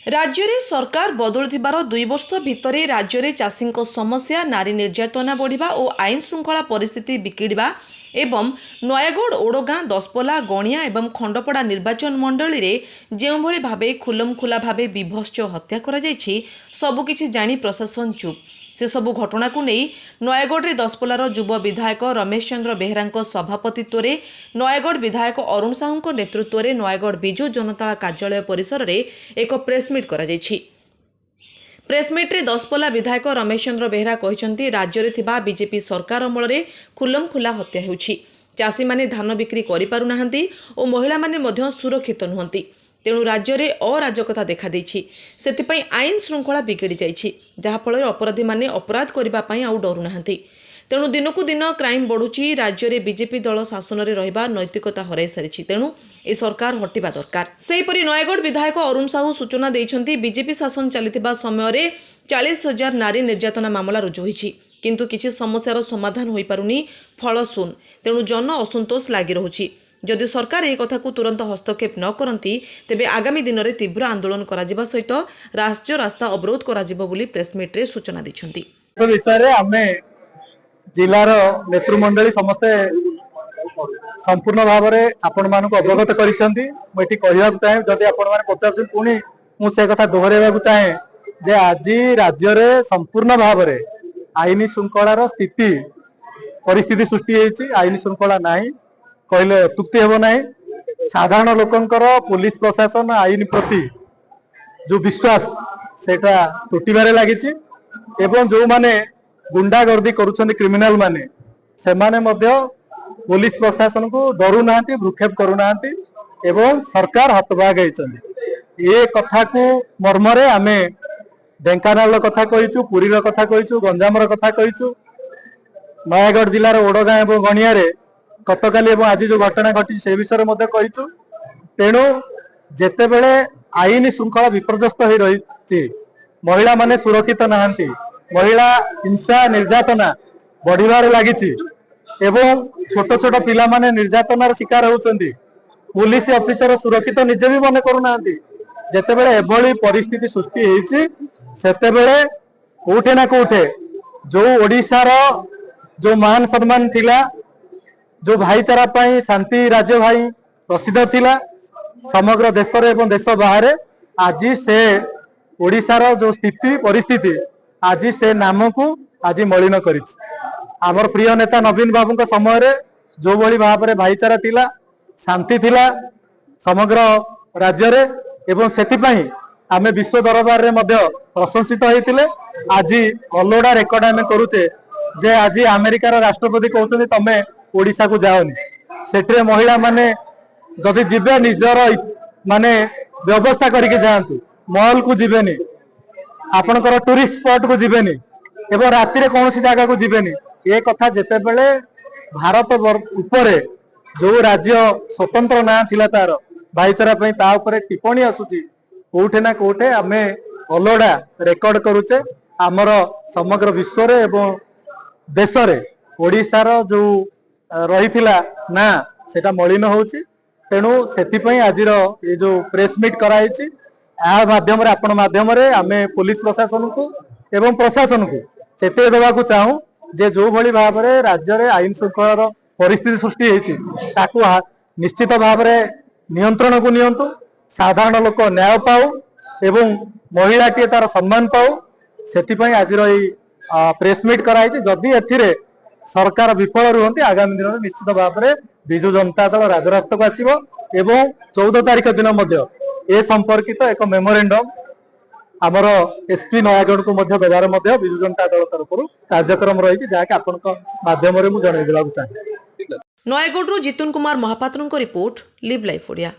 राज्य में सरकार बदलुथिबार 2 वर्ष भितर राज्य में चाषी समस्या नारी निर्यातना बढ़िबा और आईन श्रृंखला परिस्थिति बिगिड़वा एवं नयागढ़ ओडगाँ दसपल्ला गणिया एवं खंडपड़ा निर्वाचन मंडली में जो भावे खुलमखुला भावे विभत्स हत्या करा जायछि सबकिछि जानी प्रशासन चुप। से सबु घटना को नहीं नयागढ़ में दसपल्लार युव विधायक रमेश चंद्र बेहेरा सभापतित्व में नयागढ़ विधायक अरुण साहू नेतृत्व में नयागढ़ बिजु जनता कार्यालय परिसर में एक प्रेसमिट करा जायछि। प्रेसमिट्रे दसपल्ला विधायक रमेश चंद्र बेहेरा कहते राज्य में थिबा बीजेपी सरकार अमल में खुलमखुला हत्या होउछि। चाषी माने धान बिक्री करि पारु नाहंती और महिला माने मध्य सुरक्षित नुहंती। तेणु राज्य में अराजकता देखा देछि। सेतिपई आईन श्रृंखला बिगड़ी जाइछि जहाँफल अपराधी माने अपराध करने आउ डरू नाहंती। तेणु दिनकू दिन क्राइम बढ़ुची। राज्य में बीजेपी दल शासन में रहिबा नैतिकता हराई सारिछि। तेणु ए सरकार हटिबा दरकार। सेहीपरि नयागढ़ विधायक अरुण साहू सूचना देइछन्ति बीजेपी शासन चलिथिबा समय रे 40,000 नारी निर्यातना मामला रुजु होइछि किंतु किछि समस्यार समाधान होई पारुनी। फल शून। तेणु जन असंतोष लागि रहुछि। जदि सरकार एक कथा को तुरंत हस्तक्षेप न करती तेबे आगामी दिन में तीव्र आंदोलन करा सहित राज्य रास्ता अवरोध करा प्रेसमिट्रे सूचना दी विषय जिलार नेतृमंडली समस्ते संपूर्ण भाव में आपण मान अवगत कर चाहे जदि आपण मैंने पचार पुणी मुझे कथा दोहराइबा चाहे जे आज राज्य में संपूर्ण भाव में आईन श्रृंखलार स्थिति परिस्थिति सृष्टि आईन श्रृंखला नहीं कहले अत्युक्ति हेब ना। साधारण लोकंकर पुलिस प्रशासन आईन प्रति जो विश्वास सेटा टूटिबारे लागिछि एवं जो माने गुंडागर्दी करुछन्ति क्रिमिनल माने से माने मध्य पुलिस प्रशासन को डरू नाहंती भ्रुक्षेप करू नाहंती एवं सरकार हतभाग होइछन्ति। ए कथा को मर्मरे आमे ढेंकानाल कथा कहिछु, पुरीर कथा कहिछु, गंजामर कथा कहिछु, नयागढ़ जिलार ओडगाँ एवं गणिया रे गतकाली एवं आज जो घटना घटी से विषय में कहूँ। तेणु जेते बेले आईन श्रृंखला विपर्यस्त हो रही महिला माने सुरक्षित नहांती महिला हिंसा निर्यातना बढ़िबार लागिछि एवं छोट छोट पिला माने निर्यातनार शिकार होउछन्ति। पुलिस ऑफिसर सुरक्षित निजे भी मन करू नाहंती। जेते बेले एभली परिस्थिति सृष्टि हेछि सेते बेले कोठे ना कोठे जो ओडिशार जो मान सम्मान थिला जो भाईचारा पाई शांति राज्य भाई प्रसिद्ध थिला समग्र देश एवं देश बाहर आज से ओडिशार जो स्थिति परिस्थिति आज से नाम को आज मलिन करिछि। आमर प्रिय नेता नवीन बाबू का समय रे जो भली भाव में भाईचारा थिला शांति थिला समग्र राज्य रे एवं सेतिपई आमे विश्व दरबार रे मध्य प्रशंसित होइतिले। आज अलोड़ा रेकर्ड आमे करूचे जे आज अमेरिकार राष्ट्रपति कहते तमे ओडिशा को जाओनी सेठरे महिला माने जदि जिबे निजर माने व्यवस्था करके जातु मॉल को जिबेनी आपणकर टूरिस्ट स्पॉट को जिबेनी एवं राति रे कौन सी जगह को जिबेनी। ये कथा जेते बेले भारत उपरे जो राज्य स्वतंत्र ना थिला तार भाईचारा पई ता उपरे टिप्पणी आसुची कोठे ना कोठे आमे अलोड़ा रेकर्ड करूचे आमर समग्र विश्व रे एवं देश रे ओडिशार जो रही ना सेटा मलिन होउची। तेणु सेतिपई आजिर ये जो प्रेस मीट कराई माध्यम आपण माध्यम आमे पुलिस प्रशासन को एवं प्रशासन को चेते देवा को चाहूँ जे जो भली भाव में राज्य में आईन श्रृंखलार परिस्थिति सृष्टि होती निश्चित भाव में नियंत्रण को नियंतु साधारण लोक न्याय पाऊ एवं महिला टी तार सम्मान पाऊ सेतिपई आजिर प्रेस मीट कराई जदि एथिरे सरकार विफल रुहंती आगामी दिन में निश्चित भाव में बिजु जनता दल राजरास्ता को आसिबो एवं 14 तारिख दिन मध्य ए संपर्कित एक मेमोरेंडम आमर एसपी नयागढ़ को मध्य देवार मध्य बिजु जनता दल तरफ कार्यक्रम रही जहाँकि आपन माध्यम रे मु जणाई देबाक चाहे। Nayagarh Jitun Kumar Mahapatra report live life Odia.